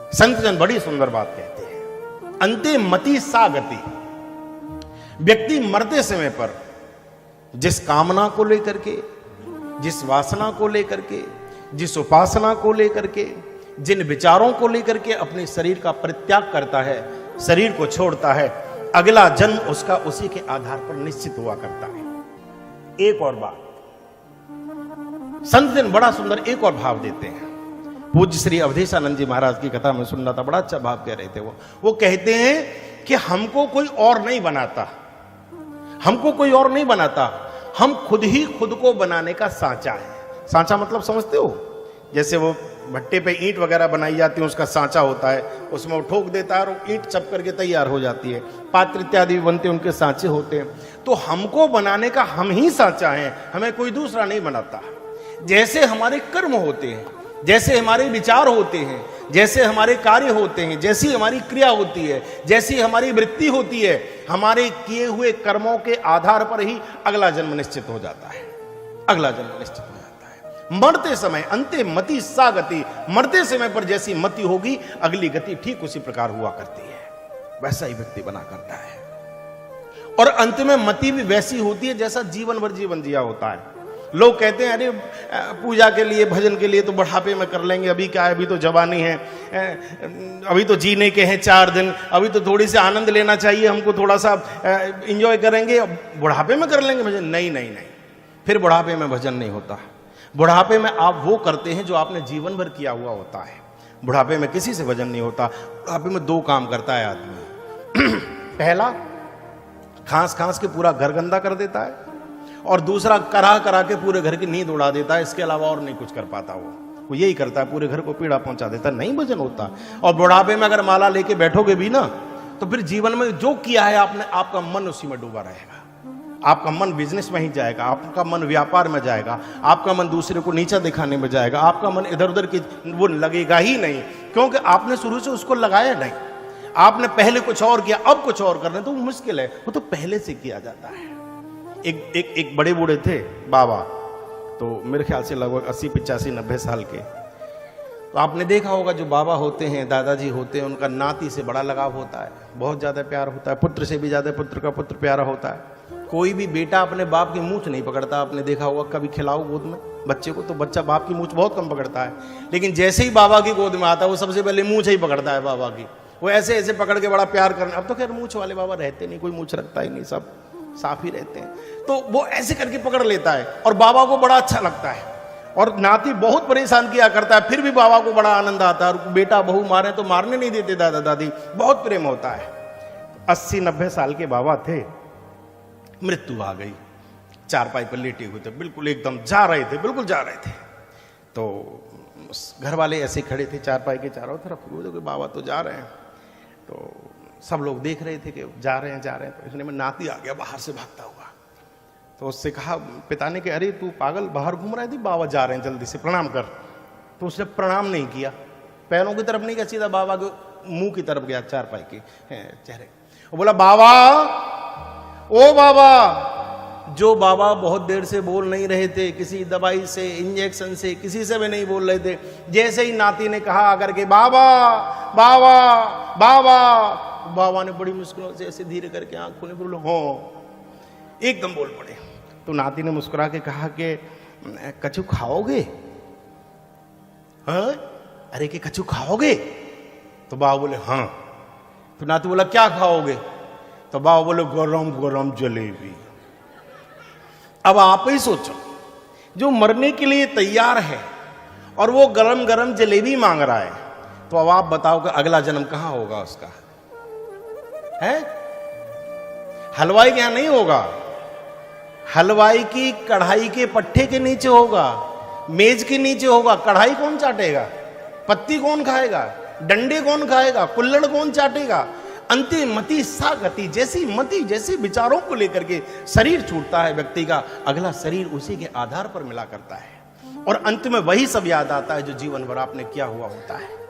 संत जन बड़ी सुंदर बात कहते हैं, अंते मति सा गति। व्यक्ति मरते समय पर जिस कामना को लेकर के, जिस वासना को लेकर के, जिस उपासना को लेकर के, जिन विचारों को लेकर के अपने शरीर का परित्याग करता है, शरीर को छोड़ता है, अगला जन्म उसका उसी के आधार पर निश्चित हुआ करता है। एक और बात संत जन बड़ा सुंदर एक और भाव देते हैं। पूज्य श्री अवधेशानंद जी महाराज की कथा में सुन रहा था, बड़ा अच्छा भाव कह रहे थे। वो कहते हैं कि हमको कोई और नहीं बनाता, हमको कोई और नहीं बनाता, हम खुद ही खुद को बनाने का सांचा है। सांचा मतलब समझते हो? जैसे वो भट्टे पे ईंट वगैरह बनाई जाती है, उसका सांचा होता है, उसमें वो ठोक देता है और ईंट चप करके तैयार हो जाती है। पात्र इत्यादि बनते हैं, उनके सांचे होते हैं। तो हमको बनाने का हम ही सांचा है, हमें कोई दूसरा नहीं बनाता। जैसे हमारे कर्म होते हैं, जैसे हमारे विचार होते हैं, जैसे हमारे कार्य होते हैं, जैसी हमारी क्रिया होती है, जैसी हमारी वृत्ति होती है, हमारे किए हुए कर्मों के आधार पर ही अगला जन्म निश्चित हो जाता है। अगला जन्म निश्चित हो जाता है। मरते समय अंते मति सा गति, मरते समय पर जैसी मति होगी अगली गति ठीक उसी प्रकार हुआ करती है, वैसा ही व्यक्ति बना करता है। और अंत में मति भी वैसी होती है जैसा जीवन भर जीवन जिया होता है। लोग कहते हैं अरे पूजा के लिए, भजन के लिए तो बुढ़ापे में कर लेंगे, अभी क्या है, अभी तो जवानी है, अभी तो जीने के हैं 4 दिन, अभी तो थोड़ी सी आनंद लेना चाहिए हमको, थोड़ा सा एंजॉय करेंगे, बुढ़ापे में कर लेंगे भजन। नहीं नहीं नहीं, फिर बुढ़ापे में भजन नहीं होता। बुढ़ापे में आप वो करते हैं जो आपने जीवन भर किया हुआ होता है। बुढ़ापे में किसी से भजन नहीं होता। बुढ़ापे में 2 काम करता है आदमी। पहला, खांस खांस के पूरा घर गंदा कर देता है, और दूसरा, करा करा के पूरे घर की नींद उड़ा देता है। इसके अलावा और नहीं कुछ कर पाता वो यही करता है, पूरे घर को पीड़ा पहुंचा देता है। नहीं भजन होता। और बुढ़ापे में अगर माला लेके बैठोगे भी ना, तो फिर जीवन में जो किया है आपने, आपका मन उसी में डूबा रहेगा। आपका मन बिजनेस में ही जाएगा, आपका मन व्यापार में जाएगा, आपका मन दूसरे को नीचा दिखाने में जाएगा, आपका मन इधर उधर की वो लगेगा ही नहीं, क्योंकि आपने शुरू से उसको लगाया नहीं। आपने पहले कुछ और किया, अब कुछ और करना तो मुश्किल है, वो तो पहले से किया जाता है। एक बड़े बूढ़े थे बाबा, तो मेरे ख्याल से लगभग 80, 85, 90 साल के। तो आपने देखा होगा जो बाबा होते हैं, दादाजी होते हैं, उनका नाती से बड़ा लगाव होता है, बहुत ज्यादा प्यार होता है, पुत्र से भी ज्यादा पुत्र का पुत्र प्यारा होता है। कोई भी बेटा अपने बाप की मूंछ नहीं पकड़ता। आपने देखा होगा, कभी खिलाओ गोद में बच्चे को तो बच्चा बाप की मूंछ बहुत कम पकड़ता है, लेकिन जैसे ही बाबा की गोद में आता है वो सबसे पहले मूंछ ही पकड़ता है बाबा की। वो ऐसे ऐसे पकड़ के बड़ा प्यार करना। अब तो खैर मूंछ वाले बाबा रहते नहीं, कोई मूंछ रखता ही नहीं, सब साफ ही रहते हैं। तो वो ऐसे करके पकड़ लेता है और बाबा को बड़ा अच्छा लगता है। और नाती बहुत परेशान किया करता है, फिर भी बाबा को बड़ा आनंद आता है। और बेटा बहू मारे तो मारने नहीं देते दादा दादी, बहुत प्रेम होता है। 80-90 साल के बाबा थे, मृत्यु आ गई। चारपाई पर लेटे हुए थे, बिल्कुल एकदम जा रहे थे, बिल्कुल जा रहे थे। तो घर वाले ऐसे खड़े थे चारपाई के चारों तरफ, वो बाबा तो जा रहे हैं। तो सब लोग देख रहे थे कि जा रहे हैं जा रहे हैं। तो इतने में नाती आ गया बाहर से भागता हुआ। तो उससे कहा पिता ने कि अरे तू पागल, बाहर घूम रहा है, थी बाबा जा रहे हैं, जल्दी से प्रणाम कर। तो उसने प्रणाम नहीं किया, पैरों की तरफ नहीं किया, सीधा बाबा के मुंह की तरफ गया, चारपाई के चेहरे। वो बोला बाबा, ओ बाबा। जो बाबा बहुत देर से बोल नहीं रहे थे, किसी दवाई से, इंजेक्शन से, किसी से भी नहीं बोल रहे थे, जैसे ही नाती ने कहा आकर के बाबा बाबा बाबा, बाबा ने बड़ी मुश्किलों से ऐसे धीरे करके आंख खोले, बोलो हो, एकदम बोल पड़े। तो नाती ने मुस्कुरा के कहा कि कछु खाओगे? हाँ? अरे कि कछु खाओगे? तो बाबा बोले हाँ। तो नाती बोला क्या खाओगे? तो बाबा बोले गरम गरम जलेबी। अब आप ही सोचो, जो मरने के लिए तैयार है और वो गरम गरम जलेबी मांग रहा है, तो अब आप बताओ कि अगला जन्म कहां होगा उसका? है हलवाई के यहां नहीं होगा, हलवाई की कढ़ाई के पट्टे के नीचे होगा, मेज के नीचे होगा। कढ़ाई कौन चाटेगा? पत्ती कौन खाएगा? डंडे कौन खाएगा? कुल्हड़ कौन चाटेगा? अंते मति सा गति, जैसी मति, जैसे विचारों को लेकर के शरीर छूटता है व्यक्ति का, अगला शरीर उसी के आधार पर मिला करता है। और अंत में वही सब याद आता है जो जीवन भर आपने किया हुआ होता है।